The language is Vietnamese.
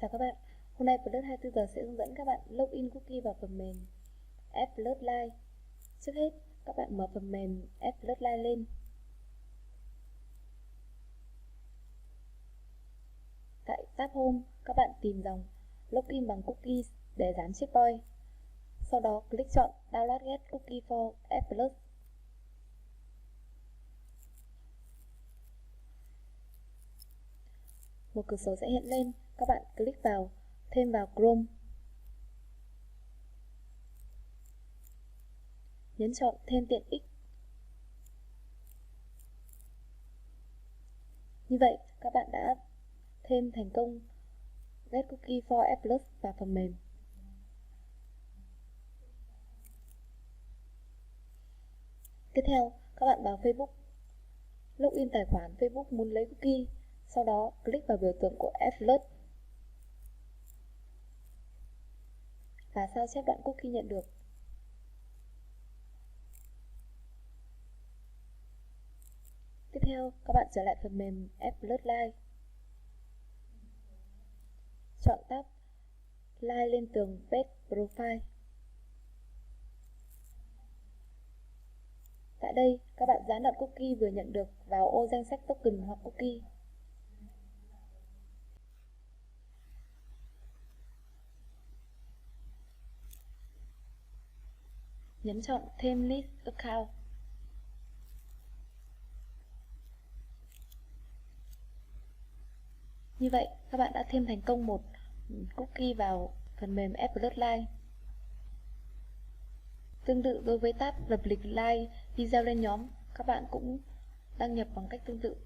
Chào các bạn, hôm nay Plus 24 giờ sẽ hướng dẫn các bạn login cookie vào phần mềm FPlusLive. Trước hết, các bạn mở phần mềm FPlusLive lên. Tại tab Home, các bạn tìm dòng Login bằng cookies để dán checkpoint. Sau đó click chọn Download Get Cookie for FPlus. Một cửa sổ sẽ hiện lên, các bạn click vào thêm vào Chrome. Nhấn chọn thêm tiện ích. Như vậy, các bạn đã thêm thành công Get Cookie for FPlus vào phần mềm. Tiếp theo, các bạn vào Facebook, login tài khoản Facebook muốn lấy cookie, sau đó click vào biểu tượng của FPlus và sao chép đoạn cookie nhận được. Tiếp theo, các bạn trở lại phần mềm FPlusLive. Chọn tab Live lên tường Page Profile. Tại đây, các bạn dán đoạn cookie vừa nhận được vào ô danh sách token hoặc cookie. Nhấn chọn thêm List Account. Như vậy, các bạn đã thêm thành công một cookie vào phần mềm FPlusLive. Tương tự đối với tab lập lịch live video lên nhóm, các bạn cũng đăng nhập bằng cách tương tự.